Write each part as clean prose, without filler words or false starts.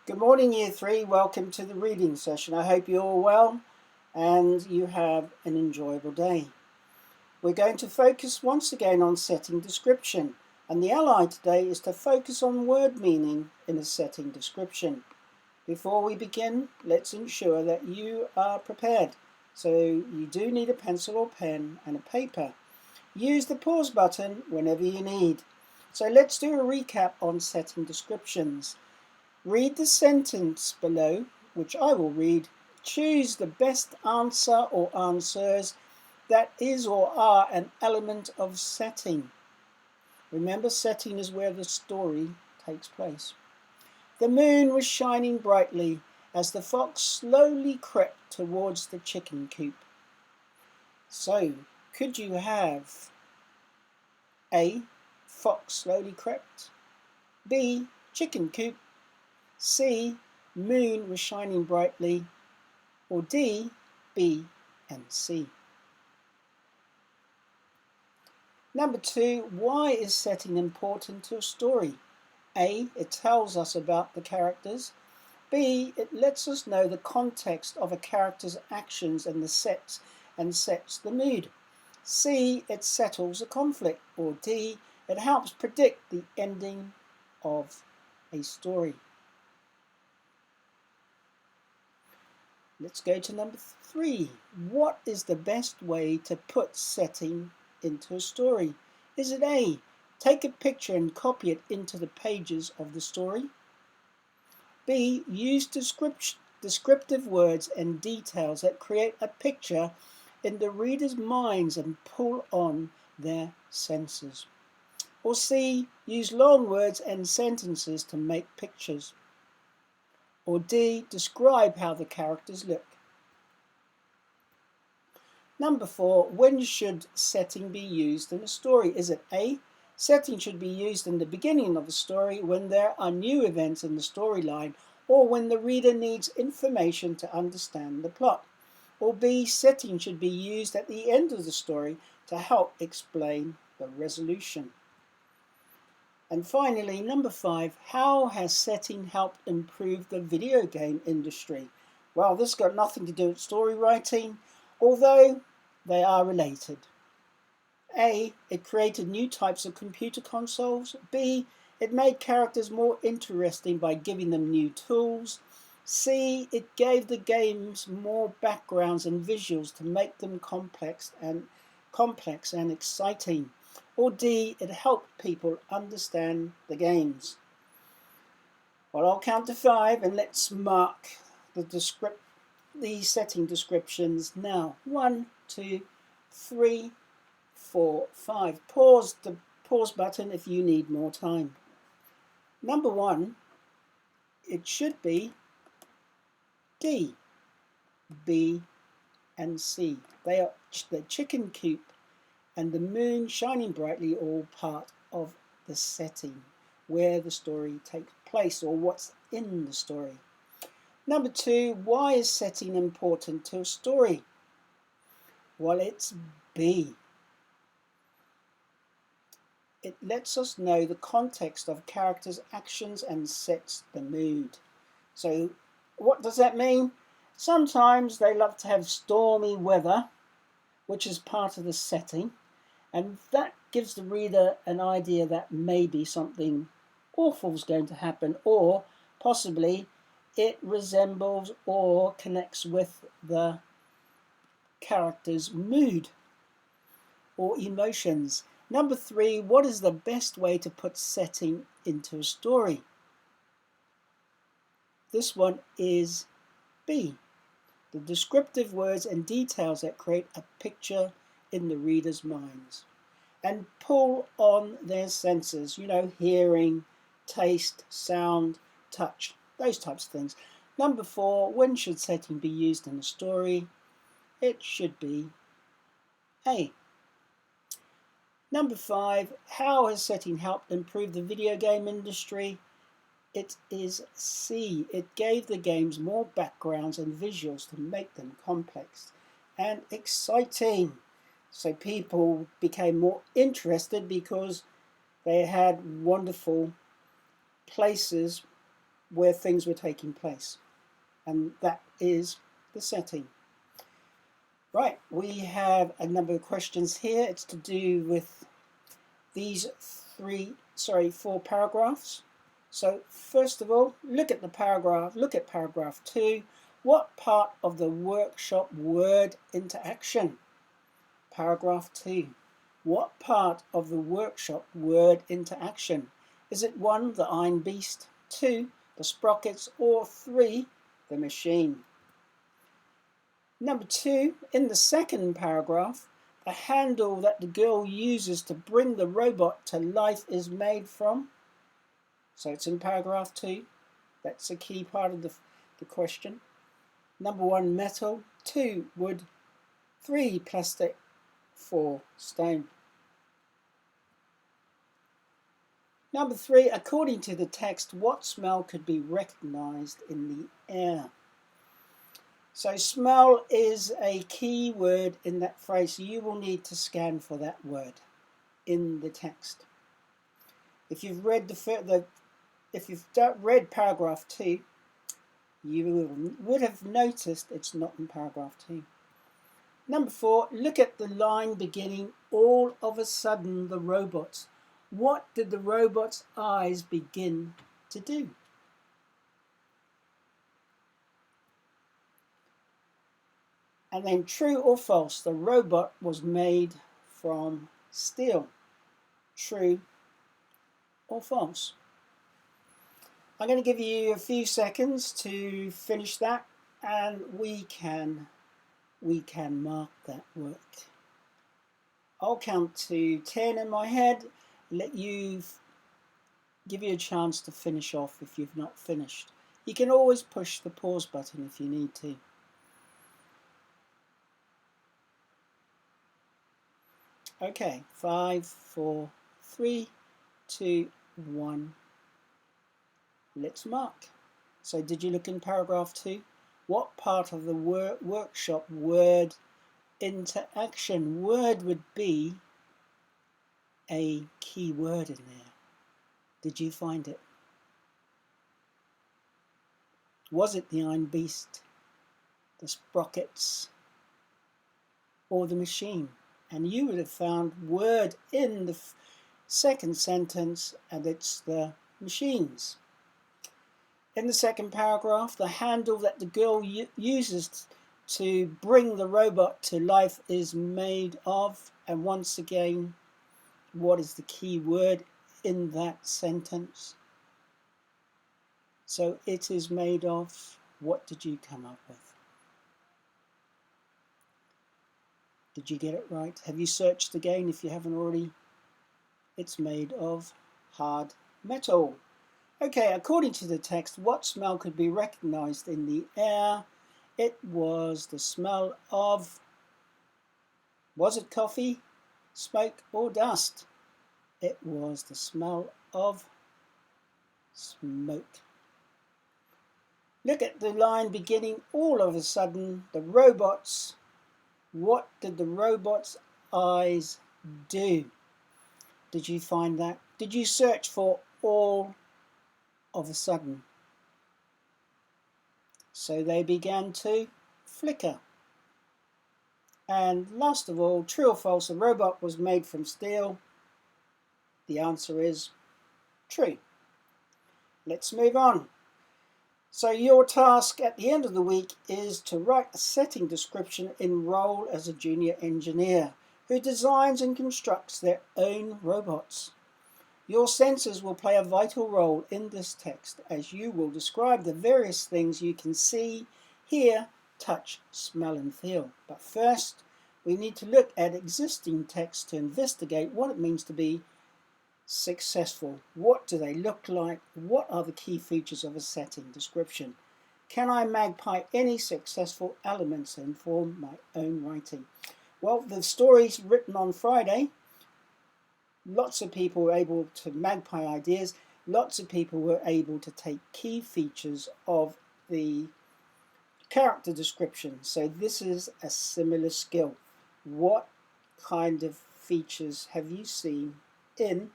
Good morning, Year 3. Welcome to the reading session. I hope you're all well and you have an enjoyable day. We're going to focus once again on setting description, and the ally today is to focus on word meaning in a setting description. Before we begin, let's ensure that you are prepared. So you do need a pencil or pen and a paper. Use the pause button whenever you need. So let's do a recap on setting descriptions. Read the sentence below, which I will read. Choose the best answer or answers that is or are an element of setting. Remember, setting is where the story takes place. The moon was shining brightly as the fox slowly crept towards the chicken coop. So, could you have A. Fox slowly crept, B. Chicken coop, C. Moon was shining brightly, or D. B and C. Number 2, why is setting important to a story? A. It tells us about the characters. B. It lets us know the context of a character's actions and sets the mood. C. It settles a conflict. Or D. It helps predict the ending of a story. Let's go to number 3. What is the best way to put setting into a story? Is it A. Take a picture and copy it into the pages of the story? B. Use descriptive words and details that create a picture in the reader's minds and pull on their senses? Or C. Use long words and sentences to make pictures? Or D. Describe how the characters look? Number 4, when should setting be used in a story? Is it A. Setting should be used in the beginning of a story when there are new events in the storyline or when the reader needs information to understand the plot? Or B. Setting should be used at the end of the story to help explain the resolution? And finally, number 5, how has setting helped improve the video game industry? Well, this got nothing to do with story writing, although they are related. A. It created new types of computer consoles. B. It made characters more interesting by giving them new tools. C. It gave the games more backgrounds and visuals to make them complex and exciting. Or D. It helped people understand the games. Well, I'll count to 5 and let's mark the setting descriptions now. 1, 2, 3, 4, 5. Pause the pause button if you need more time. Number 1, it should be D, B and C. They are the chicken coop and the moon shining brightly, all part of the setting where the story takes place or what's in the story. Number 2, why is setting important to a story? Well, it's B. It lets us know the context of characters' actions and sets the mood. So what does that mean? Sometimes they love to have stormy weather, which is part of the setting, and that gives the reader an idea that maybe something awful is going to happen, or possibly it resembles or connects with the character's mood or emotions. Number 3, what is the best way to put setting into a story? This one is B. The descriptive words and details that create a picture in the reader's minds and pull on their senses, hearing, taste, sound, touch, those types of things. Number 4, when should setting be used in a story? It should be A. Number 5, how has setting helped improve the video game industry? It is C. It gave the games more backgrounds and visuals to make them complex and exciting. So people became more interested because they had wonderful places where things were taking place. And that is the setting. Right, we have a number of questions here. It's to do with these four paragraphs. So first of all, look at paragraph 2. What part of the workshop word into action? Paragraph 2. What part of the workshop word into action? Is it 1, the iron beast, 2, the sprockets, or 3, the machine? Number 2, in the second paragraph, the handle that the girl uses to bring the robot to life is made from. So it's in paragraph 2. That's a key part of the question. Number 1, metal. 2, wood. 3, plastic. 4, stone. Number 3, according to the text, what smell could be recognized in the air? So smell is a key word in that phrase. You will need to scan for that word in the text. If you've read read paragraph 2, you would have noticed it's not in paragraph 2. Number 4, look at the line beginning, all of a sudden the robots. What did the robot's eyes begin to do? And then true or false, the robot was made from steel. True or false? I'm going to give you a few seconds to finish that, and we can mark that work. I'll count to 10 in my head, give you a chance to finish off if you've not finished. You can always push the pause button if you need to. Okay, 5, 4, 3, 2, 1. Let's mark. So did you look in paragraph 2? What part of the workshop word into action? Word would be a key word in there. Did you find it? Was it the iron beast, the sprockets, or the machine? And you would have found word in the second sentence, and it's the machines. In the second paragraph, the handle that the girl uses to bring the robot to life is made of, and once again, what is the key word in that sentence? So it is made of, what did you come up with? Did you get it right? Have you searched again if you haven't already? It's made of hard metal. Okay, according to the text, what smell could be recognized in the air? It was the smell of, was it coffee, smoke, or dust? It was the smell of smoke. Look at the line beginning, all of a sudden, the robots. What did the robot's eyes do? Did you find that? Did you search for all of a sudden? So they began to flicker. And last of all, true or false, the robot was made from steel? The answer is true. Let's move on. So your task at the end of the week is to write a setting description in role as a junior engineer who designs and constructs their own robots. Your senses will play a vital role in this text as you will describe the various things you can see, hear, touch, smell and feel. But first, we need to look at existing text to investigate what it means to be successful. What do they look like? What are the key features of a setting description? Can I magpie any successful elements and form my own writing? Well, the stories written on Friday, lots of people were able to magpie ideas. Lots of people were able to take key features of the character description. So this is a similar skill. What kind of features have you seen in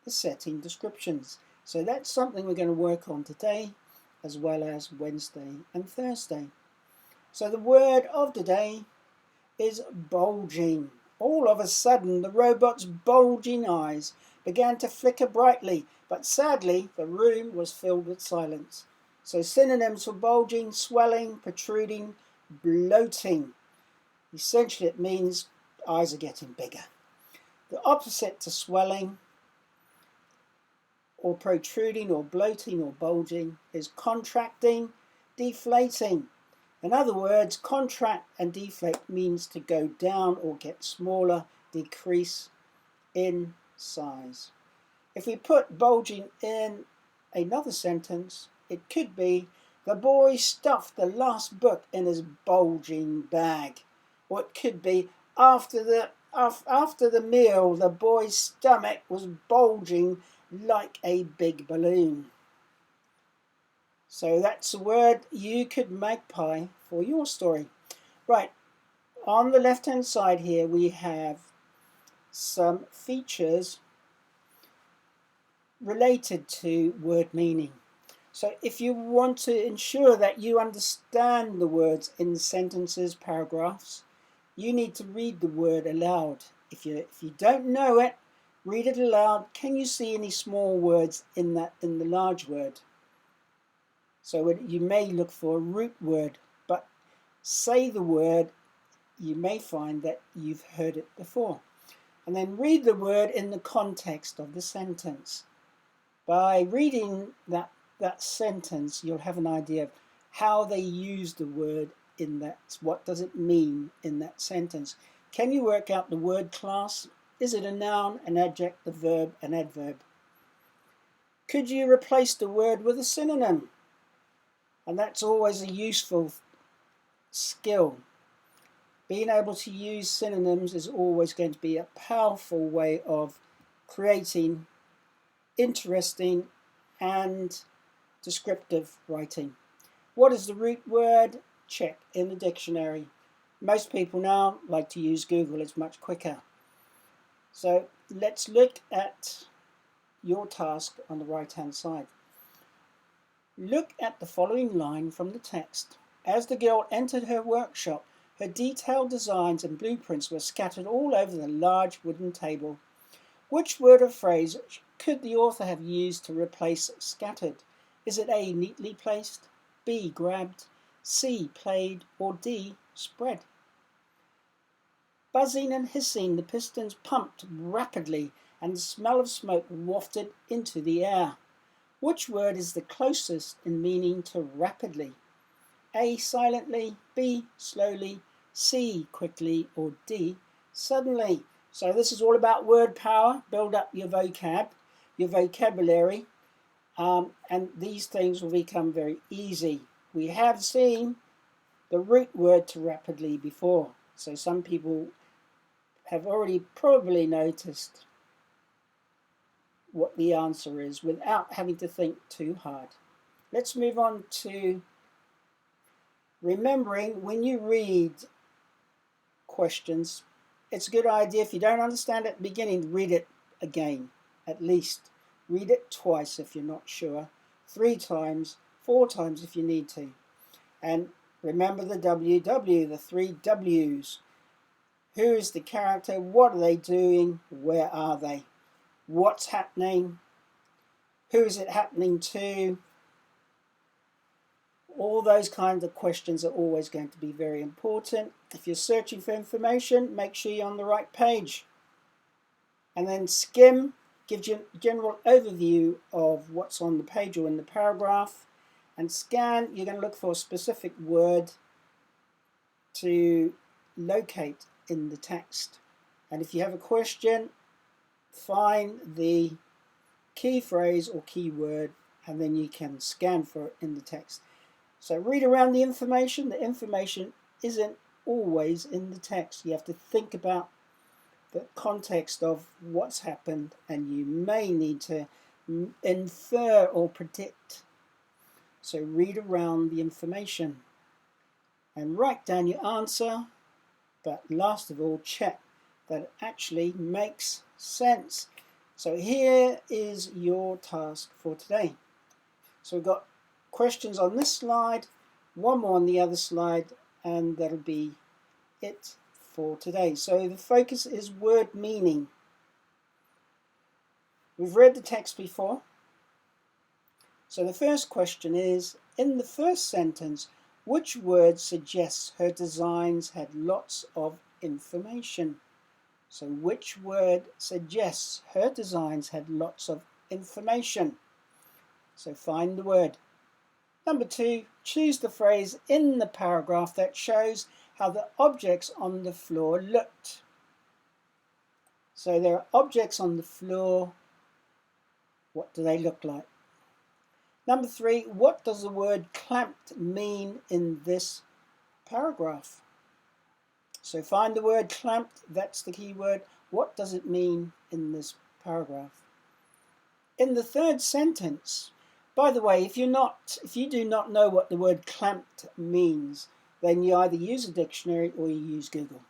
the setting descriptions? So that's something we're going to work on today. as well as Wednesday and Thursday. So the word of the day is bulging. All of a sudden, the robot's bulging eyes began to flicker brightly, but sadly, the room was filled with silence. So synonyms for bulging: swelling, protruding, bloating. Essentially, it means eyes are getting bigger. The opposite to swelling or protruding or bloating or bulging is contracting, deflating. In other words, contract and deflate means to go down or get smaller, decrease in size. If we put bulging in another sentence, it could be, the boy stuffed the last book in his bulging bag. Or it could be, after the meal, the boy's stomach was bulging like a big balloon. So that's a word you could magpie for your story. Right, on the left hand side here we have some features related to word meaning. So if you want to ensure that you understand the words in sentences, paragraphs, you need to read the word aloud. If you don't know it, read it aloud. Can you see any small words in the large word? So you may look for a root word, but say the word, you may find that you've heard it before. And then read the word in the context of the sentence. By reading that sentence, you'll have an idea of how they use the word in that. What does it mean in that sentence? Can you work out the word class? Is it a noun, an adjective, a verb, an adverb? Could you replace the word with a synonym? And that's always a useful skill. Being able to use synonyms is always going to be a powerful way of creating interesting and descriptive writing. What is the root word? Check in the dictionary. Most people now like to use Google, it's much quicker. So let's look at your task on the right hand side. Look at the following line from the text. As the girl entered her workshop, her detailed designs and blueprints were scattered all over the large wooden table. Which word or phrase could the author have used to replace scattered? Is it A, neatly placed, B, grabbed, C, played, or D, spread? Buzzing and hissing, the pistons pumped rapidly and the smell of smoke wafted into the air. Which word is the closest in meaning to rapidly? A, silently, B, slowly, C, quickly, or D, suddenly. So this is all about word power. Build up your vocabulary, and these things will become very easy. We have seen the root word to rapidly before, so some people have already probably noticed what the answer is without having to think too hard. Let's move on to remembering when you read questions. It's a good idea, if you don't understand at the beginning, read it again, at least. Read it twice if you're not sure, 3 times, 4 times if you need to. And remember the WW, the 3 W's. Who is the character? What are they doing? Where are they? What's happening? Who is it happening to? All those kinds of questions are always going to be very important. If you're searching for information, make sure you're on the right page. And then skim gives you a general overview of what's on the page or in the paragraph. And scan, you're going to look for a specific word to locate in the text. And if you have a question, find the key phrase or key word, and then you can scan for it in the text. So read around the information. The information isn't always in the text. You have to think about the context of what's happened, and you may need to infer or predict. So read around the information and write down your answer, but last of all, check that it actually makes sense. So here is your task for today. So we've got questions on this slide, one more on the other slide, and that'll be it for today. So the focus is word meaning. We've read the text before. So the first question is, in the first sentence, which word suggests her designs had lots of information? So which word suggests her designs had lots of information? So find the word. Number 2, choose the phrase in the paragraph that shows how the objects on the floor looked. So there are objects on the floor. What do they look like? Number 3, what does the word clamped mean in this paragraph? So find the word clamped, that's the key word. What does it mean in this paragraph? In the third sentence, by the way, if you do not know what the word clamped means, then you either use a dictionary or you use Google.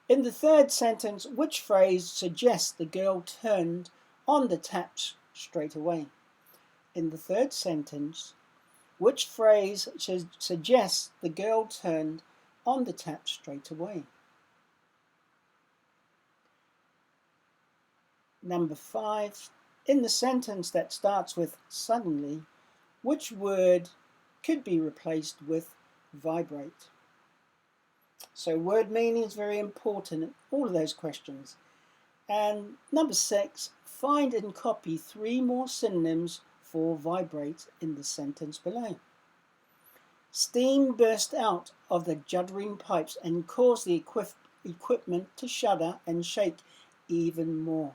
In the third sentence, which phrase suggests the girl turned on the taps straight away? In the third sentence, which phrase suggests the girl turned on the tap straight away? Number 5, in the sentence that starts with suddenly, which word could be replaced with vibrate? So word meaning is very important in all of those questions. And number 6, find and copy 3 more synonyms for vibrate in the sentence below. Steam burst out of the juddering pipes and caused the equipment to shudder and shake even more.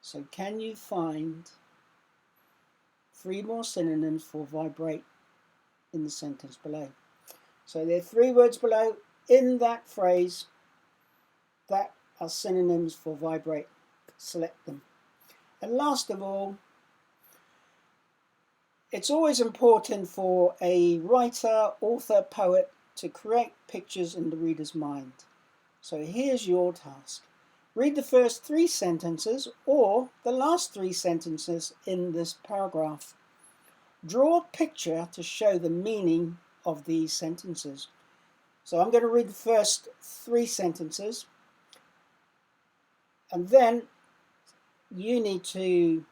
So can you find 3 more synonyms for vibrate in the sentence below? So there are 3 words below in that phrase that are synonyms for vibrate. Select them. And last of all, it's always important for a writer, author, poet to create pictures in the reader's mind. So here's your task. Read the first 3 sentences or the last 3 sentences in this paragraph. Draw a picture to show the meaning of these sentences. So I'm going to read the first 3 sentences, and then you need to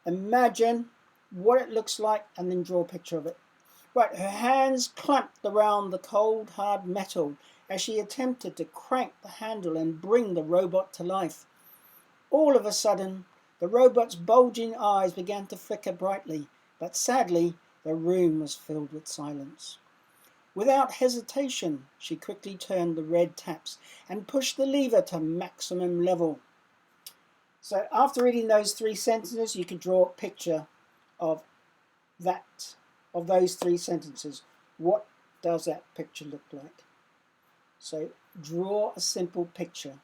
imagine what it looks like and then draw a picture of it. Right, her hands clamped around the cold hard metal as she attempted to crank the handle and bring the robot to life. All of a sudden, the robot's bulging eyes began to flicker brightly, but sadly, the room was filled with silence. Without hesitation, she quickly turned the red taps and pushed the lever to maximum level. So after reading those 3 sentences, you can draw a picture of those 3 sentences. What does that picture look like? So draw a simple picture.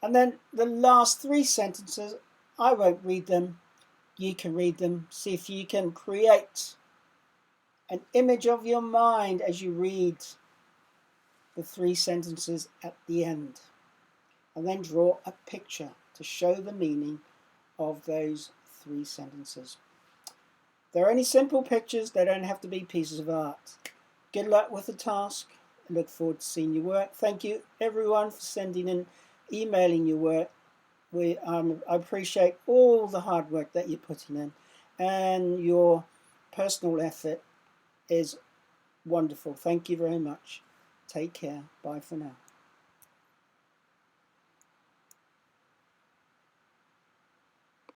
And then the last 3 sentences, I won't read them. You can read them. See if you can create an image of your mind as you read the 3 sentences at the end. And then draw a picture to show the meaning of those 3 sentences. They're only simple pictures, they don't have to be pieces of art. Good luck with the task. I look forward to seeing your work. Thank you everyone for sending and emailing your work. I appreciate all the hard work that you're putting in, and your personal effort is wonderful. Thank you very much. Take care. Bye for now.